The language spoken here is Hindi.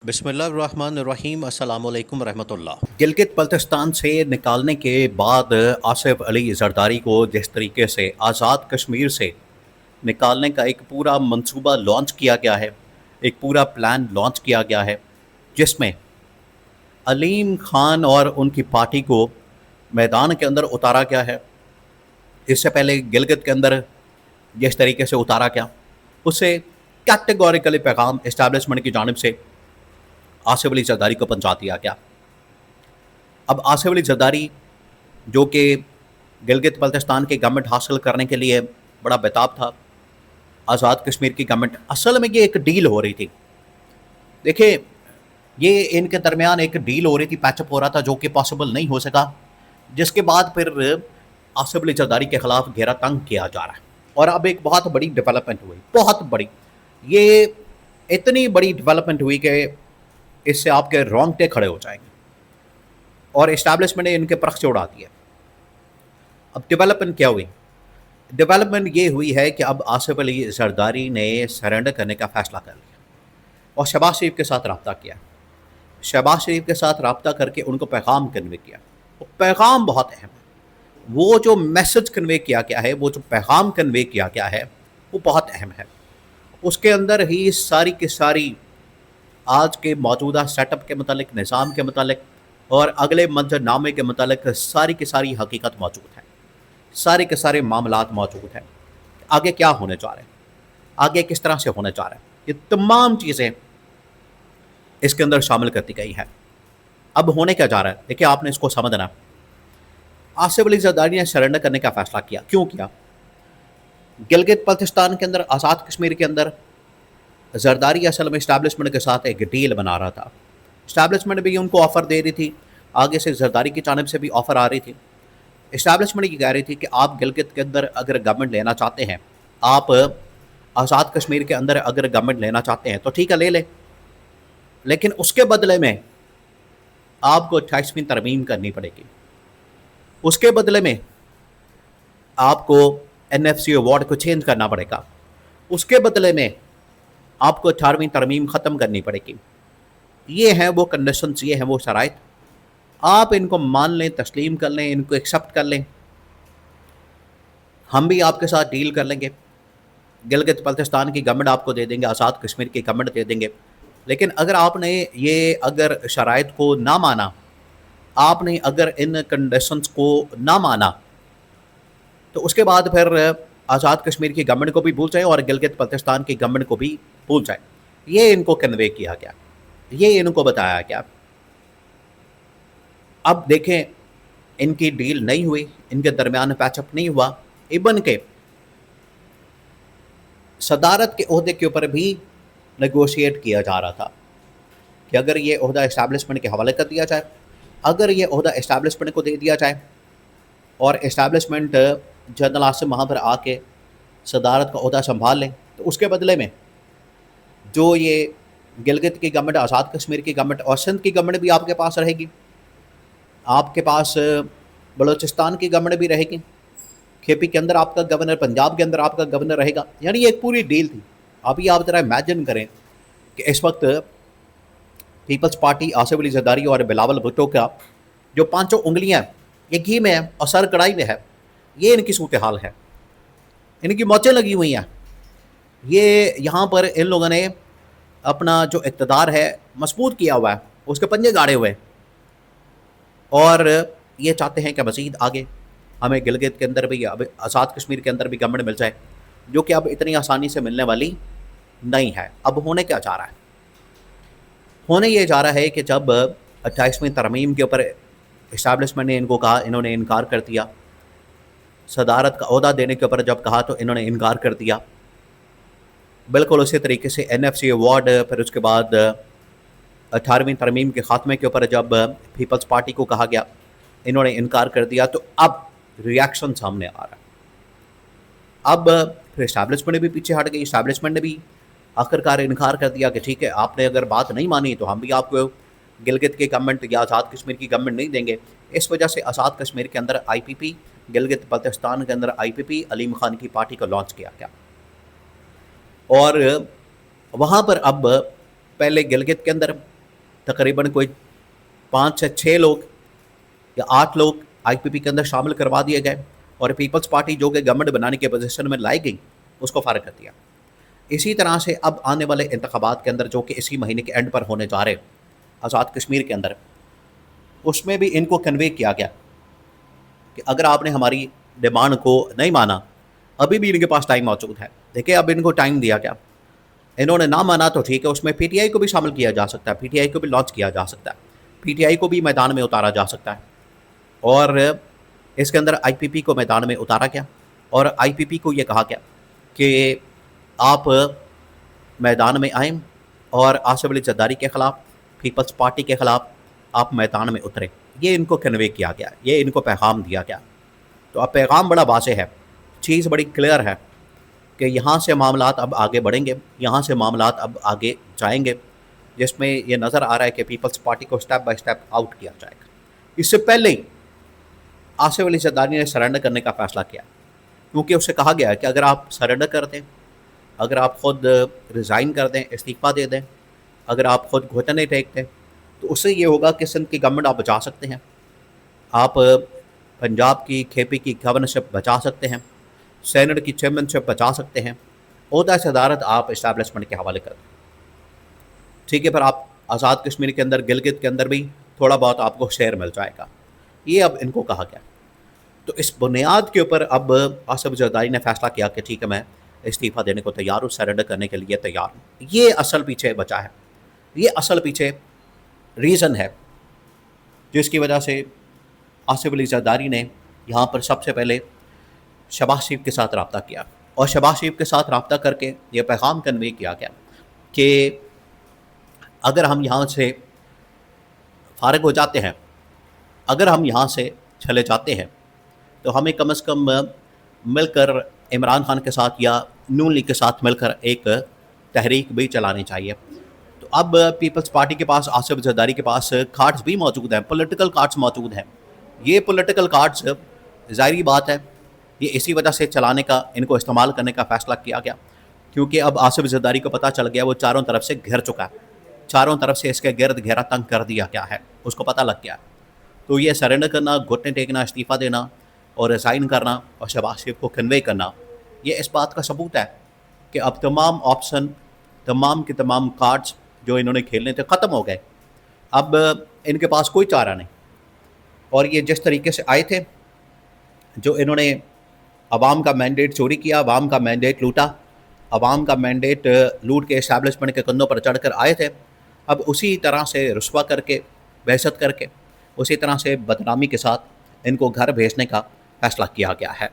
बिस्मिल्लाहिर्रहमानिर्रहीम अस्सलामु अलैकुम रहमतुल्लाह। गिलगित बल्तिस्तान से निकालने के बाद आसिफ अली जरदारी को जिस तरीके से आज़ाद कश्मीर से निकालने का एक पूरा मंसूबा लॉन्च किया गया है, एक पूरा प्लान लॉन्च किया गया है, जिसमें अलीम खान और उनकी पार्टी को मैदान के अंदर उतारा गया है। इससे पहले गिलगित के अंदर जिस तरीके से उतारा गया, उससे कैटेगोरिकली पैगाम इस्टेब्लिशमेंट की जानिब से आसिफ अली जरदारी को पहुंचा दिया गया। अब आसिफ अली जरदारी जो कि गिलगित बल्तिस्तान की गवर्नमेंट हासिल करने के लिए बड़ा बेताब था, आज़ाद कश्मीर की गवर्नमेंट, असल में ये एक डील हो रही थी। देखिए, ये इनके दरमियान एक डील हो रही थी, पैचअप हो रहा था, जो कि पॉसिबल नहीं हो सका, जिसके बाद फिर आसिफ अली जरदारी के खिलाफ घेरा तंग किया जा रहा है। और अब एक बहुत बड़ी डेवलपमेंट हुई, बहुत बड़ी, ये इतनी बड़ी डेवलपमेंट हुई कि इससे आपके रोंगटे खड़े हो जाएंगे और इस्टेब्लिशमेंट ने इनके परख से उड़ा दिया। अब डेवलपमेंट क्या हुई? डेवलपमेंट ये हुई है कि अब आसिफ अली जरदारी ने सरेंडर करने का फ़ैसला कर लिया और शहबाज शरीफ के साथ रब्ता किया। शहबाज शरीफ के साथ रब्ता करके उनको पैगाम कन्वे किया। वो पैगाम बहुत अहम है। वो जो मैसेज कन्वे किया गया है, वो जो पैगाम कन्वे किया गया है, वो बहुत अहम है। उसके अंदर ही सारी की सारी आज के मौजूदा सेटअप के मतलब, निज़ाम के मतलब और अगले मंजरनामे के मतलब सारी की सारी हकीकत मौजूद है, सारे के सारे मामलात मौजूद हैं। आगे क्या होने जा रहे हैं, आगे किस तरह से होने जा रहे हैं, ये तमाम चीज़ें इसके अंदर शामिल कर दी गई है। अब होने क्या जा रहा है, देखिए, आपने इसको समझना। आसिफ अली जरदारी ने सरेंडर करने का फ़ैसला किया। क्यों किया? गिलगित बल्तिस्तान के अंदर, आज़ाद कश्मीर के अंदर जरदारी असल में इस्टेब्लिशमेंट के साथ एक डील बना रहा था। इस्टेब्लिशमेंट भी उनको ऑफ़र दे रही थी, आगे से जरदारी की जानिब से भी ऑफ़र आ रही थी। इस्टेब्लिशमेंट ये कह रही थी कि आप गिलगित के अंदर अगर गवर्नमेंट लेना चाहते हैं, आप आज़ाद कश्मीर के अंदर अगर गवर्नमेंट लेना चाहते हैं तो ठीक है, ले लें, लेकिन उसके बदले में आपको 28वीं तरमीम करनी पड़ेगी। उसके बदले में आपको NFC अवार्ड को चेंज करना पड़ेगा। उसके बदले में आपको 18वीं तरमीम ख़त्म करनी पड़ेगी। ये हैं वो कंडीशंस, ये हैं वो शराइत। आप इनको मान लें, तस्लीम कर लें, इनको एक्सेप्ट कर लें, हम भी आपके साथ डील कर लेंगे। गिलगित बल्तिस्तान की गवर्नमेंट आपको दे देंगे, आज़ाद कश्मीर की गवर्नमेंट दे देंगे। लेकिन अगर आपने ये अगर शराइत को ना माना, आपने अगर इन कंडीशंस को ना माना, तो उसके बाद फिर आज़ाद कश्मीर की गवर्नमेंट को भी भूल जाए और गिलगित बल्तिस्तान की गवर्नमेंट को भी भूल जाए। ये इनको कन्वे किया गया, ये इनको बताया गया। अब देखें, इनकी डील नहीं हुई, इनके दरमियान पैचअप नहीं हुआ। इबन के सदारत के ओहदे के ऊपर भी नेगोशिएट किया जा रहा था कि अगर ये ओहदा इस्टेब्लिशमेंट के हवाले कर दिया जाए, अगर ये ओहदा इस्टेब्लिशमेंट को दे दिया जाए और इस्टेब्लिशमेंट जनरल आसिम वहाँ पर आके सदारत का ओहदा संभाल लें, तो उसके बदले में जो ये गिलगित की गवर्नमेंट, आज़ाद कश्मीर की गवर्नमेंट और सिंध की गवर्नमेंट भी आपके पास रहेगी, आपके पास बलूचिस्तान की गवर्नमेंट भी रहेगी, KP के अंदर आपका गवर्नर, पंजाब के अंदर आपका गवर्नर रहेगा। यानी ये एक पूरी डील थी। अभी आप ज़रा इमेजिन करें कि इस वक्त पीपल्स पार्टी, आसिफ अली जरदारी और बिलावल भुट्टो का जो पांचों उंगलियां ये घी में है और सर कढ़ाई में है, ये इनकी सूरत हाल है। इनकी मौतें लगी हुई हैं। ये यहाँ पर इन लोगों ने अपना जो इक़्तिदार है मजबूत किया हुआ है, उसके पंजे गाड़े हुए हैं और ये चाहते हैं कि मज़ीद आगे हमें गिलगित के अंदर भी, अब आज़ाद कश्मीर के अंदर भी गवर्नमेंट मिल जाए, जो कि अब इतनी आसानी से मिलने वाली नहीं है। अब होने क्या जा रहा है? होने ये जा रहा है कि जब 28वीं तरमीम के ऊपर इस्टेब्लिशमेंट ने इनको कहा, इन्होंने इनकार कर दिया। सदारत का ओहदा देने के ऊपर जब कहा तो इन्होंने इनकार कर दिया। बिल्कुल उसी तरीके से NFC अवार्ड, फिर उसके बाद 18वीं तरमीम के ख़ात्मे के ऊपर जब पीपल्स पार्टी को कहा गया, इन्होंने इनकार कर दिया। तो अब रिएक्शन सामने आ रहा है। अब फिर इस्टेब्लिशमेंट भी पीछे हट गई। इस्टेब्लिशमेंट ने भी आखिरकार इनकार कर दिया कि ठीक है, आपने अगर बात नहीं मानी तो हम भी आपको गिलगित की गवर्नमेंट या आज़ाद कश्मीर की गवर्नमेंट नहीं देंगे। इस वजह से आज़ाद कश्मीर के अंदर IPP, गिलगित बल्तिस्तान के अंदर IPP, अलीम खान की पार्टी को लॉन्च किया गया। और वहाँ पर अब पहले गिलगित के अंदर तकरीबन कोई 5 से 6 लोग या 8 लोग आईपीपी के अंदर शामिल करवा दिए गए और पीपल्स पार्टी जो कि गवर्नमेंट बनाने के पोजीशन में लाई गई उसको फारग कर दिया। इसी तरह से अब आने वाले इंतखाबात के अंदर जो कि इसी महीने के एंड पर होने जा रहे आज़ाद कश्मीर के अंदर, उसमें भी इनको कन्वे किया गया कि अगर आपने हमारी डिमांड को नहीं माना, अभी भी इनके पास टाइम मौजूद है। देखिए अब इनको टाइम दिया गया, इन्होंने ना माना तो ठीक है, उसमें पीटीआई को भी शामिल किया जा सकता है, पीटीआई को भी लॉन्च किया जा सकता है, पीटीआई को भी मैदान में उतारा जा सकता है। और इसके अंदर आईपीपी को मैदान में उतारा गया और आईपीपी को ये कहा गया कि आप मैदान में आएँ और आसिफ अली जरदारी के ख़िलाफ़, पीपल्स पार्टी के ख़िलाफ़ आप मैदान में उतरें। ये इनको कन्वे किया गया, ये इनको पैगाम दिया गया। तो अब पैगाम बड़ा वाज़ेह है, चीज़ बड़ी क्लियर है कि यहाँ से मामलात अब आगे बढ़ेंगे, यहाँ से मामलात अब आगे जाएंगे, जिसमें ये नज़र आ रहा है कि पीपल्स पार्टी को स्टेप बाय स्टेप आउट किया जाएगा। इससे पहले ही आसिफ अली जरदारी ने सरेंडर करने का फ़ैसला किया, क्योंकि उससे कहा गया है कि अगर आप सरेंडर कर दें, अगर आप ख़ुद रिज़ाइन कर दें, इस्तीफ़ा दे दें, अगर आप ख़ुद घुटने टेक दें, तो उससे ये होगा कि सिंध की गवर्नमेंट आप बचा सकते हैं, आप पंजाब की खेपी की गवर्नरशिप बचा सकते हैं, सेनेट की चेयरमैनशिप बचा सकते हैं, ओहदा सदारत आप इस्टेब्लिशमेंट के हवाले कर दें। ठीक है, पर आप आज़ाद कश्मीर के अंदर, गिलगित के अंदर भी थोड़ा बहुत आपको शेयर मिल जाएगा, ये अब इनको कहा गया। तो इस बुनियाद के ऊपर अब आसिफ जरदारी ने फैसला किया कि ठीक है, मैं इस्तीफ़ा देने को तैयार हूँ, सरेंडर करने के लिए तैयार हूँ। ये असल पीछे बचा है, ये असल पीछे रीज़न है जिसकी वजह से आसिफ अली जरदारी ने यहाँ पर सबसे पहले शहबाज शरीफ के साथ रब्ता किया और शहबाज शरीफ के साथ रब्ता करके ये पैगाम कन्वे किया गया कि अगर हम यहाँ से फारिग हो जाते हैं, अगर हम यहाँ से चले जाते हैं, तो हमें कम से कम मिलकर इमरान खान के साथ या नून लीग के साथ मिलकर एक तहरीक भी चलानी चाहिए। तो अब पीपल्स पार्टी के पास, आसिफ जरदारी के पास कार्ड्स भी मौजूद हैं, पॉलिटिकल कार्ड्स मौजूद हैं। ये पॉलिटिकल कार्ड्स ज़ाहिरी बात है ये इसी वजह से चलाने का, इनको इस्तेमाल करने का फ़ैसला किया गया, क्योंकि अब आसिफ जरदारी को पता चल गया वो चारों तरफ से घिर चुका है, चारों तरफ से इसके गिरद घेरा तंग कर दिया गया है, उसको पता लग गया। तो ये सरेंडर करना, घुटने टेकना, इस्तीफ़ा देना और रिज़ाइन करना और शहबाज शरीफ को कन्वे करना, ये इस बात का सबूत है कि अब तमाम ऑप्शन, तमाम के तमाम कार्ड्स जो इन्होंने खेलने थे ख़त्म हो गए। अब इनके पास कोई चारा नहीं। और ये जिस तरीके से आए थे, जो इन्होंने अवाम का मैंडेट चोरी किया, अवाम का मैंडेट लूटा, अवाम का मैंडेट लूट के इस्टेब्लिशमेंट के कंधों पर चढ़ कर आए थे, अब उसी तरह से रुस्वा करके, बेइज्जत करके, उसी तरह से बदनामी के साथ इनको घर भेजने का फ़ैसला किया गया है।